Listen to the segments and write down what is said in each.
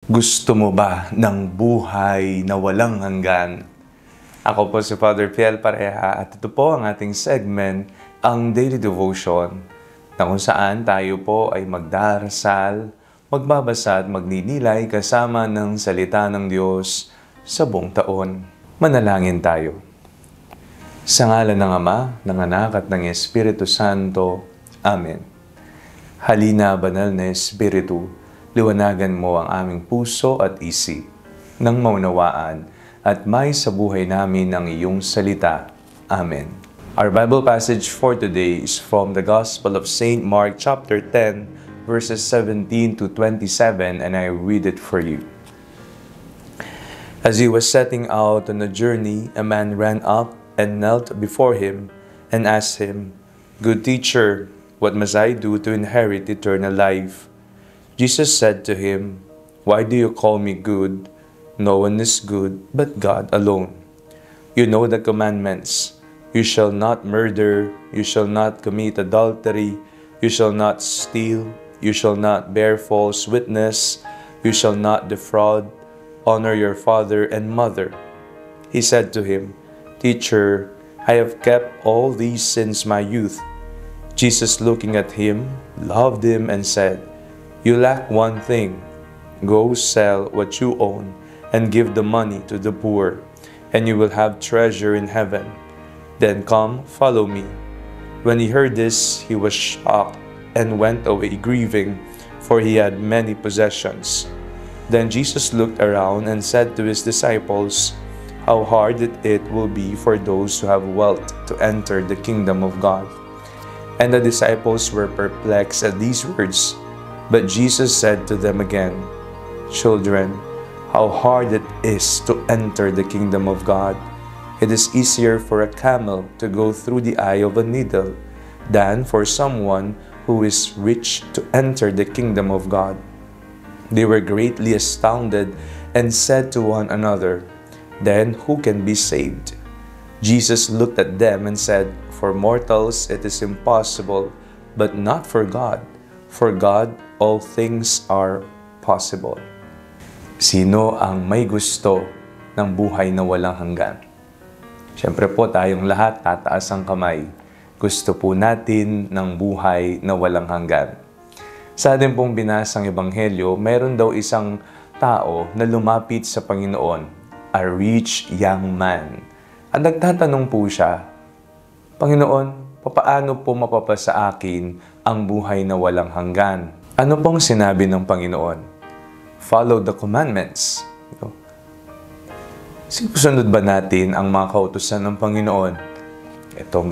Gusto mo ba ng buhay na walang hanggan? Ako po si Father Piel Pareha at ito po ang ating segment, ang Daily Devotion, na kung saan tayo po ay magdarasal, magbabasa at magninilay kasama ng salita ng Diyos sa buong taon. Manalangin tayo. Sa ngalan ng Ama, ng Anak at ng Espiritu Santo. Amen. Halina, banal na Espiritu, liwanagan mo ang aming puso at isip nang maunawaan at may sa buhay namin ang iyong salita. Amen. Our Bible passage for today is from the Gospel of St. Mark chapter 10, verses 17 to 27, and I read it for you. As he was setting out on a journey, a man ran up and knelt before him and asked him, "Good teacher, what must I do to inherit eternal life?" Jesus said to him, "Why do you call me good? No one is good but God alone. You know the commandments. You shall not murder, you shall not commit adultery, you shall not steal, you shall not bear false witness, you shall not defraud, honor your father and mother." He said to him, "Teacher, I have kept all these since my youth." Jesus, looking at him, loved him and said, "You lack one thing. Go sell what you own and give the money to the poor, and you will have treasure in heaven. Then come, follow me." When he heard this, he was shocked and went away grieving, for he had many possessions. Then Jesus looked around and said to his disciples, "How hard it will be for those who have wealth to enter the kingdom of God." And the disciples were perplexed at these words. But Jesus said to them again, "Children, how hard it is to enter the kingdom of God. It is easier for a camel to go through the eye of a needle than for someone who is rich to enter the kingdom of God." They were greatly astounded and said to one another, "Then who can be saved?" Jesus looked at them and said, "For mortals it is impossible, but not for God. For God, all things are possible." Sino ang may gusto ng buhay na walang hanggan? Siyempre po tayong lahat tataas ang kamay. Gusto po natin ng buhay na walang hanggan. Sa ating pong binasang ebanghelyo, mayroon daw isang tao na lumapit sa Panginoon, a rich young man. At nagtatanong po siya, "Panginoon, papaano po mapapasa akin ang buhay na walang hanggan?" Ano pong sinabi ng Panginoon? Follow the commandments. Sinusunod ba natin ang mga kautusan ng Panginoon? Ito ang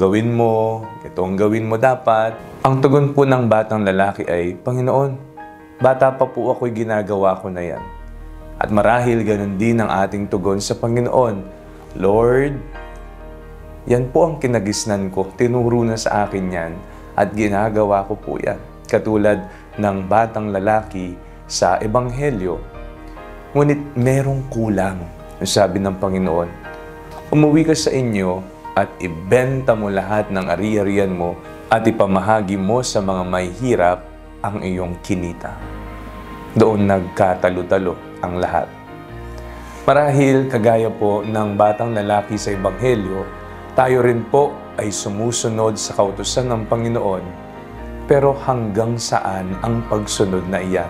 gawin mo dapat. Ang tugon po ng batang lalaki ay, "Panginoon, bata pa po ako'y ginagawa ko na yan." At marahil ganun din ang ating tugon sa Panginoon. "Lord, yan po ang kinagisnan ko, tinuro na sa akin yan, at ginagawa ko po yan." Katulad ng batang lalaki sa Ebanghelyo. Ngunit merong kulang, sabi ng Panginoon. "Umuwi ka sa inyo at ibenta mo lahat ng ari-arian mo at ipamahagi mo sa mga may hirap ang iyong kinita." Doon nagkatalo-talo ang lahat. Marahil kagaya po ng batang lalaki sa Ebanghelyo, tayo rin po ay sumusunod sa kautusan ng Panginoon. Pero hanggang saan ang pagsunod na iyan?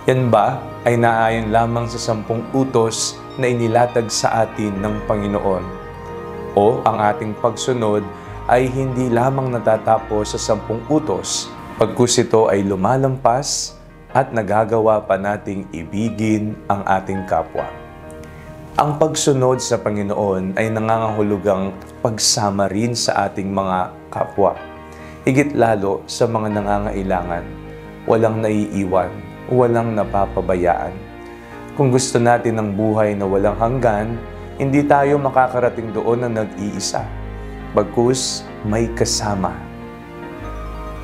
Yan ba ay naayon lamang sa 10 utos na inilatag sa atin ng Panginoon? O ang ating pagsunod ay hindi lamang natatapos sa 10 utos, pagkus ito ay lumalampas at nagagawa pa nating ibigin ang ating kapwa? Ang pagsunod sa Panginoon ay nangangahulugang pagsama rin sa ating mga kapwa. Higit lalo sa mga nangangailangan, walang naiiwan, walang napapabayaan. Kung gusto natin ng buhay na walang hanggan, hindi tayo makakarating doon na nag-iisa. Bagkus may kasama.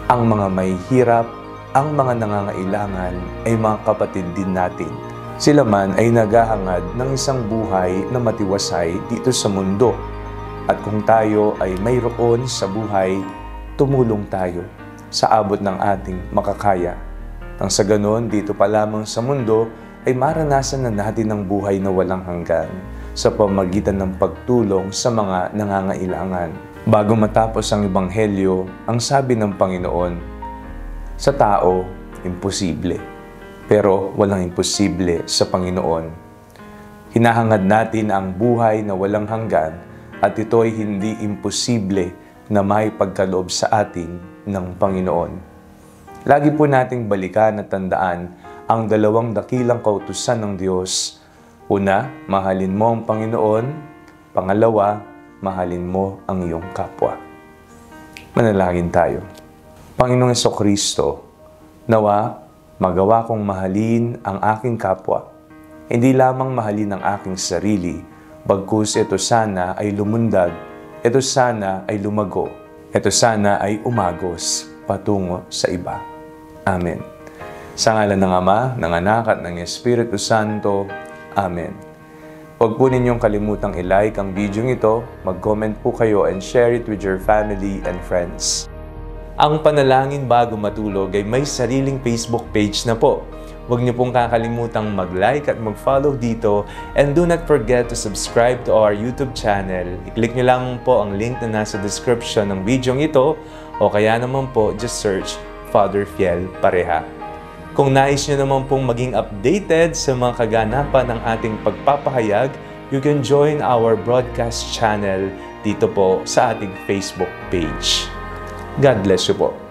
Ang mga may hirap, ang mga nangangailangan ay mga kapatid din natin. Sila man ay naghahangad ng isang buhay na matiwasay dito sa mundo. At kung tayo ay mayroon sa buhay, tumulong tayo sa abot ng ating makakaya. Nang sa ganon, dito pa lamang sa mundo ay maranasan na natin ang buhay na walang hanggan sa pamagitan ng pagtulong sa mga nangangailangan. Bago matapos ang Ebanghelyo, ang sabi ng Panginoon, sa tao, imposible. Pero walang imposible sa Panginoon. Hinahangad natin ang buhay na walang hanggan at ito'y hindi imposible na may pagkaloob sa atin ng Panginoon. Lagi po nating balikan at tandaan ang dalawang dakilang kautusan ng Diyos. Una, mahalin mo ang Panginoon. Pangalawa, mahalin mo ang iyong kapwa. Manalangin tayo. Panginoong Jesucristo, nawa magawa kong mahalin ang aking kapwa. Hindi lamang mahalin ang aking sarili, bagkus ito sana ay lumundag, ito sana ay lumago, ito sana ay umagos patungo sa iba. Amen. Sa ngalan ng Ama, ng Anak at ng Espiritu Santo. Amen. Huwag po ninyong kalimutang i-like ang video ito, mag-comment po kayo and share it with your family and friends. Ang Panalangin Bago Matulog ay may sariling Facebook page na po. Huwag niyo pong kakalimutang mag-like at mag-follow dito, and do not forget to subscribe to our YouTube channel. I-click niyo lang po ang link na nasa description ng video ito, o kaya naman po just search Father Fiel Pareha. Kung nais niyo naman pong maging updated sa mga kaganapan ng ating pagpapahayag, you can join our broadcast channel dito po sa ating Facebook page. God bless you po.